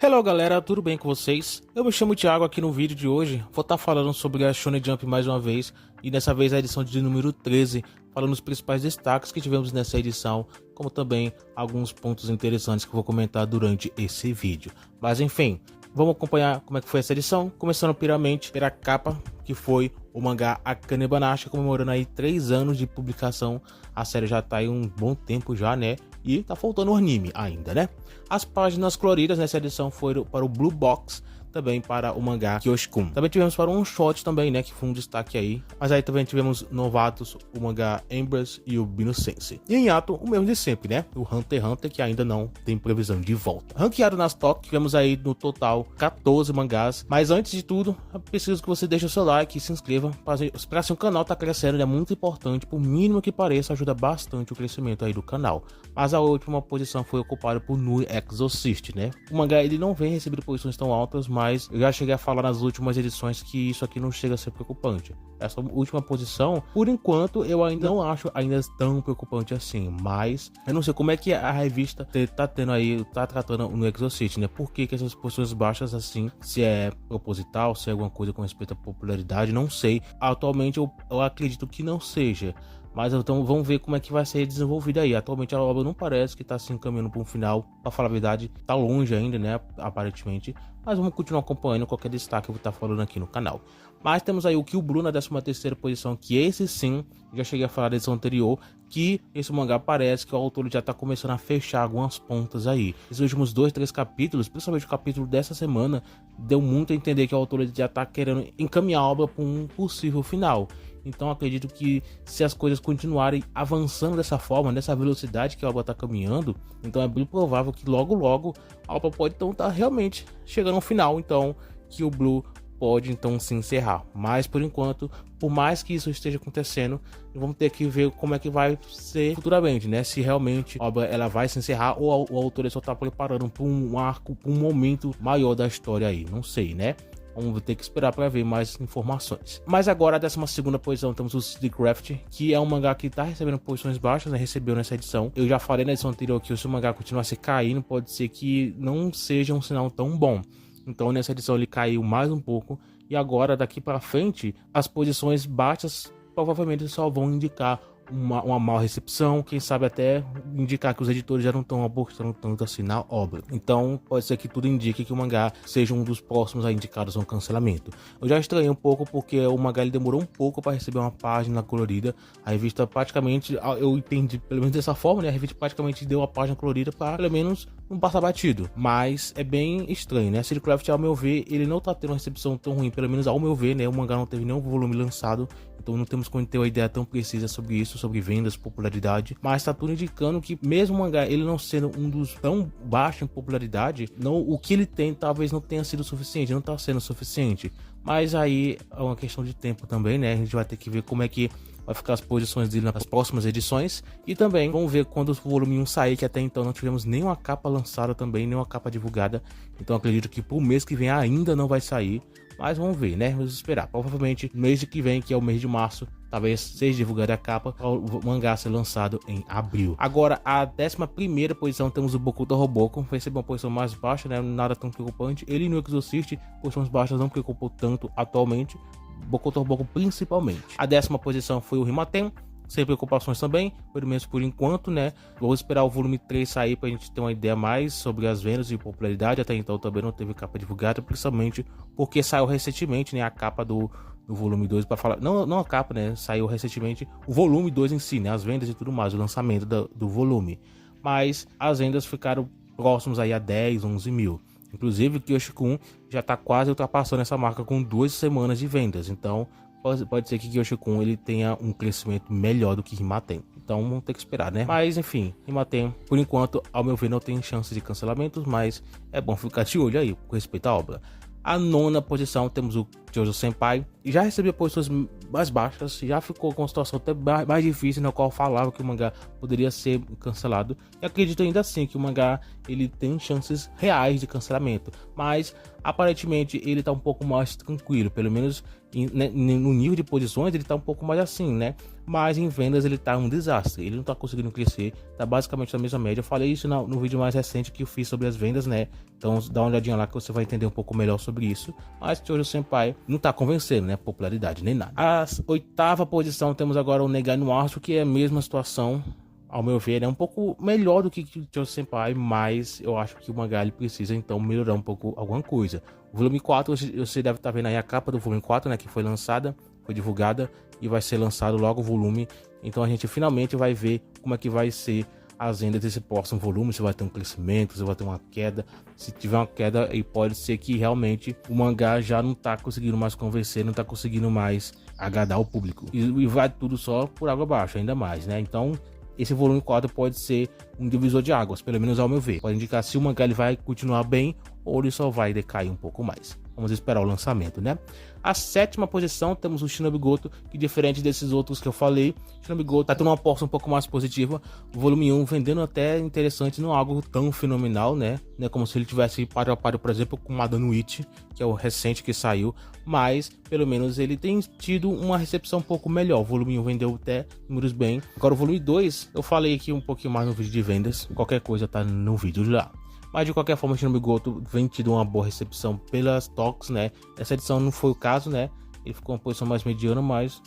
Hello galera, tudo bem com vocês? Eu me chamo Thiago. Aqui no vídeo de hoje vou estar falando sobre a Shonen Jump mais uma vez, e dessa vez a edição de número 13, falando os principais destaques que tivemos nessa edição, como também alguns pontos interessantes que eu vou comentar durante esse vídeo. Mas enfim, vamos acompanhar como é que foi essa edição, começando primeiramente pela capa, que foi o mangá Akane Banashi, comemorando aí 3 anos de publicação. A série já tá aí um bom tempo já, né? E tá faltando o anime ainda, né? As páginas coloridas nessa edição foram para o Blue Box, também para o mangá Kyoshi-kun. Também tivemos para um shot também, né, que foi um destaque aí. Mas aí também tivemos novatos, o mangá Embers e o Bino Sensei. E em ato, o mesmo de sempre, né? O Hunter x Hunter, que ainda não tem previsão de volta. Ranqueado nas top, tivemos aí no total 14 mangás. Mas antes de tudo, eu preciso que você deixe o seu like e se inscreva para se o canal tá crescendo. É muito importante, por mínimo que pareça, ajuda bastante o crescimento aí do canal. Mas a última posição foi ocupada por Nui Exorcist, né? O mangá ele não vem recebendo posições tão altas, mas eu já cheguei a falar nas últimas edições que isso aqui não chega a ser preocupante. Essa última posição, por enquanto, eu ainda não acho ainda tão preocupante assim, mas eu não sei como é que a revista tá tratando no Exorcist, né? Por que essas posições baixas assim? Se é proposital, se é alguma coisa com respeito à popularidade, não sei. Atualmente eu acredito que não seja. Mas então vamos ver como é que vai ser desenvolvida aí. Atualmente a obra não parece que está se encaminhando para um final. Para falar a verdade, tá longe ainda, né? Aparentemente. Mas vamos continuar acompanhando qualquer destaque que eu vou estar falando aqui no canal. Mas temos aí o Kill Blue na 13ª posição, que esse sim, já cheguei a falar da edição anterior, que esse mangá parece que o autor já está começando a fechar algumas pontas aí. Esses últimos 2-3 capítulos, principalmente o capítulo dessa semana, deu muito a entender que o autor já está querendo encaminhar a obra para um possível final. Então acredito que se as coisas continuarem avançando dessa forma, nessa velocidade que a obra está caminhando, então é bem provável que logo a obra pode então estar realmente chegando ao final, então que o Blue pode então se encerrar. Mas por enquanto, por mais que isso esteja acontecendo, vamos ter que ver como é que vai ser futuramente, né? Se realmente a obra ela vai se encerrar ou o autor só está preparando para um arco, para um momento maior da história aí, não sei, né? Vamos ter que esperar para ver mais informações. Mas agora, a 12ª posição, temos o Citycraft, que é um mangá que está recebendo posições baixas, né? Recebeu nessa edição. Eu já falei na edição anterior que se o mangá continuasse caindo, pode ser que não seja um sinal tão bom. Então nessa edição ele caiu mais um pouco. E agora, daqui para frente, as posições baixas provavelmente só vão indicar uma má recepção, quem sabe até indicar que os editores já não estão apostando tanto assim na obra. Então pode ser que tudo indique que o mangá seja um dos próximos a indicados ao cancelamento. Eu já estranhei um pouco porque o mangá ele demorou um pouco para receber uma página colorida. A revista praticamente, eu entendi pelo menos dessa forma, né? A revista praticamente deu a página colorida para pelo menos não passar batido. Mas é bem estranho, né? Citycraft, ao meu ver, ele não tá tendo uma recepção tão ruim, pelo menos ao meu ver, né? O mangá não teve nenhum volume lançado, então não temos como ter uma ideia tão precisa sobre isso, sobre vendas, popularidade. Mas tá tudo indicando que mesmo o mangá ele não sendo um dos tão baixo em popularidade, o que ele tem talvez não tenha sido suficiente, não tá sendo suficiente. Mas aí é uma questão de tempo também, né? A gente vai ter que ver como é que vai ficar as posições dele nas próximas edições. E também vamos ver quando o volume 1 sair, que até então não tivemos nenhuma capa lançada também, nenhuma capa divulgada. Então acredito que pro mês que vem ainda não vai sair. Mas vamos ver, né? Vamos esperar. Provavelmente no mês que vem, que é o mês de março, talvez seja divulgada a capa, o mangá ser lançado em abril. Agora, a 11ª posição, temos o Bokuto Roboko. Recebeu uma posição mais baixa, né? Nada tão preocupante. Ele no Exorcist, posições baixas não preocupou tanto atualmente. Bokuto Roboko principalmente. A 10ª posição foi o Himaten, sem preocupações também, pelo menos por enquanto, né? Vamos esperar o volume 3 sair pra gente ter uma ideia mais sobre as vendas e popularidade. Até então também não teve capa divulgada, principalmente porque saiu recentemente, né, a capa do volume 2 para falar, não a capa, né? Saiu recentemente o volume 2 em si, né, as vendas e tudo mais, o lançamento do volume. Mas as vendas ficaram próximos aí a 10, 11 mil. Inclusive o Kyoshi-kun já tá quase ultrapassando essa marca com 2 semanas de vendas. Então pode ser que Kyoshi-kun ele tenha um crescimento melhor do que Himaten. Então vamos ter que esperar, né? Mas enfim, Himaten, por enquanto, ao meu ver, não tem chance de cancelamentos, mas é bom ficar de olho aí com respeito à obra. A 9ª posição temos o Jojo Senpai, e já recebia posições mais baixas, já ficou com uma situação até mais difícil, na qual falava que o mangá poderia ser cancelado. E acredito ainda assim que o mangá ele tem chances reais de cancelamento, mas aparentemente ele tá um pouco mais tranquilo, pelo menos no nível de posições ele tá um pouco mais assim, né? Mas em vendas ele tá um desastre, ele não tá conseguindo crescer, tá basicamente na mesma média. Eu falei isso no vídeo mais recente que eu fiz sobre as vendas, né? Então dá uma olhadinha lá que você vai entender um pouco melhor sobre isso. Mas Jojo Senpai não tá convencendo, né? Popularidade nem nada. A 8ª posição temos agora o Negai no Arço, que é a mesma situação. Ao meu ver, é um pouco melhor do que Jojo Senpai, mas eu acho que o mangá ele precisa então melhorar um pouco alguma coisa. O volume 4, você deve estar vendo aí a capa do volume 4, né, que foi lançada, foi divulgada e vai ser lançado logo o volume. Então a gente finalmente vai ver como é que vai ser as vendas desse próximo volume, se vai ter um crescimento, se vai ter uma queda. Se tiver uma queda, aí pode ser que realmente o mangá já não tá conseguindo mais convencer, não tá conseguindo mais agradar o público. E vai tudo só por água abaixo, ainda mais, né? Então esse volume 4 pode ser um divisor de águas, pelo menos ao meu ver. Pode indicar se o mangá ele vai continuar bem ou ele só vai decair um pouco mais. Vamos esperar o lançamento, né? A 7ª posição temos o Shinobi Goto, que diferente desses outros que eu falei, Shinobi Goto tá tendo uma aposta um pouco mais positiva. O volume 1 vendendo até interessante, não algo tão fenomenal, né? Não é como se ele tivesse páreo a páreo, por exemplo, com Madano Ichi, que é o recente que saiu, mas pelo menos ele tem tido uma recepção um pouco melhor. O volume 1 vendeu até números bem. Agora o volume 2, eu falei aqui um pouquinho mais no vídeo de vendas, qualquer coisa tá no vídeo lá. Mas de qualquer forma, o Shinobi Goto vem tido uma boa recepção pelas toques, né? Essa edição não foi o caso, né? Ele ficou uma posição mais mediana, mas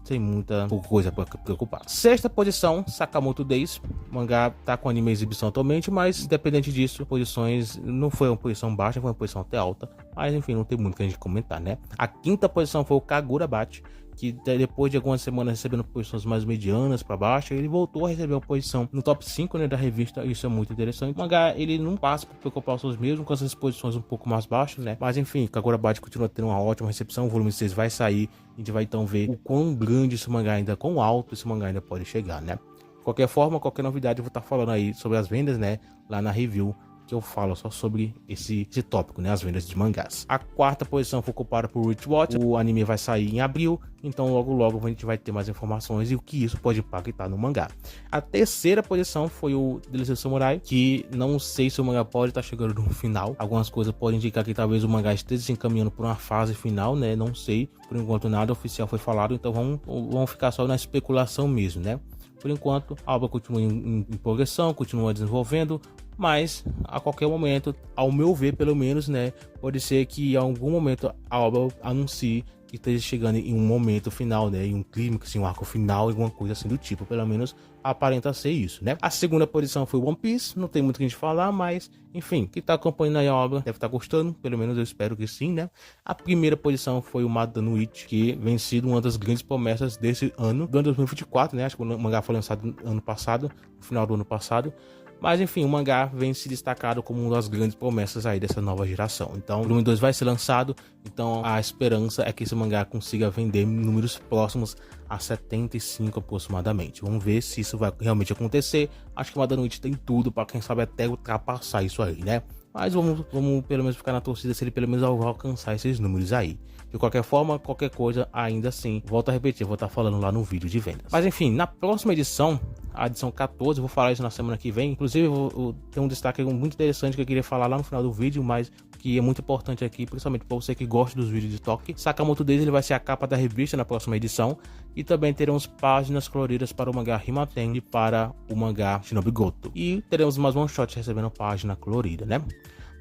tem muita coisa para preocupar. 6ª posição, Sakamoto Days. O mangá tá com anime exibição atualmente, mas independente disso, posições não foi uma posição baixa, foi uma posição até alta. Mas enfim, não tem muito que a gente comentar, né? A 5ª posição foi o Kagura Bate, que depois de algumas semanas recebendo posições mais medianas para baixo, ele voltou a receber uma posição no top 5, né, da revista. Isso é muito interessante. O mangá ele não passa por preocupar os seus mesmos com essas posições um pouco mais baixas, né? Mas enfim, Kagura Bate continua tendo uma ótima recepção. O volume 6 vai sair, a gente vai então ver o quão grande esse mangá ainda, quão alto esse mangá ainda pode chegar, né? De qualquer forma, qualquer novidade eu vou estar falando aí sobre as vendas, né, lá na review, que eu falo só sobre esse tópico, né, as vendas de mangás. A 4ª posição foi ocupada por Witch Watch. O anime vai sair em abril, então logo a gente vai ter mais informações e o que isso pode impactar no mangá. A 3ª posição foi o Delicious Samurai, que não sei se o mangá pode estar chegando no final. Algumas coisas podem indicar que talvez o mangá esteja se encaminhando por uma fase final, né, não sei. Por enquanto nada oficial foi falado, então vamos ficar só na especulação mesmo, né. Por enquanto, a obra continua em progressão, continua desenvolvendo, mas a qualquer momento, ao meu ver pelo menos, né, pode ser que em algum momento a obra anuncie que esteja chegando em um momento final, né, em um clímax, em um arco final, alguma coisa assim do tipo, pelo menos aparenta ser isso, né. A 2ª posição foi One Piece, não tem muito o que a gente falar, mas enfim, quem tá acompanhando aí a obra deve estar gostando, pelo menos eu espero que sim, né. A 1ª posição foi o Madano Ichi, que vem sido uma das grandes promessas desse ano, do ano 2024, né, acho que o mangá foi lançado ano passado, no final do ano passado. Mas enfim, o mangá vem se destacado como uma das grandes promessas aí dessa nova geração. Então o volume 2 vai ser lançado, então a esperança é que esse mangá consiga vender números próximos a 75 aproximadamente. Vamos ver se isso vai realmente acontecer. Acho que o Madano Ichi tem tudo para quem sabe até ultrapassar isso aí, né? Mas vamos pelo menos ficar na torcida se ele pelo menos alcançar esses números aí. De qualquer forma, qualquer coisa, ainda assim, volto a repetir, vou estar falando lá no vídeo de vendas. Mas enfim, na próxima edição, a edição 14, vou falar isso na semana que vem. Inclusive, eu tenho um destaque muito interessante que eu queria falar lá no final do vídeo, mas que é muito importante aqui, principalmente para você que gosta dos vídeos de toque. Sakamoto Days ele vai ser a capa da revista na próxima edição. E também teremos páginas coloridas para o mangá Himaten e para o mangá Shinobi Goto. E teremos mais one shot recebendo página colorida, né?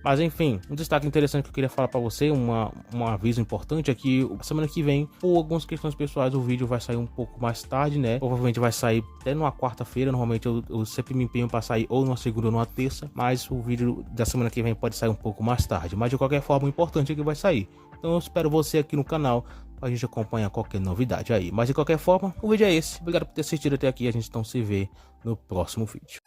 Mas enfim, um destaque interessante que eu queria falar para você, um aviso importante é que a semana que vem, por algumas questões pessoais, o vídeo vai sair um pouco mais tarde, né? Provavelmente vai sair até numa quarta-feira, normalmente eu sempre me empenho para sair ou numa segunda ou numa terça, mas o vídeo da semana que vem pode sair um pouco mais tarde. Mas de qualquer forma, o importante é que vai sair. Então eu espero você aqui no canal pra gente acompanhar qualquer novidade aí. Mas de qualquer forma, o vídeo é esse. Obrigado por ter assistido até aqui, a gente então se vê no próximo vídeo.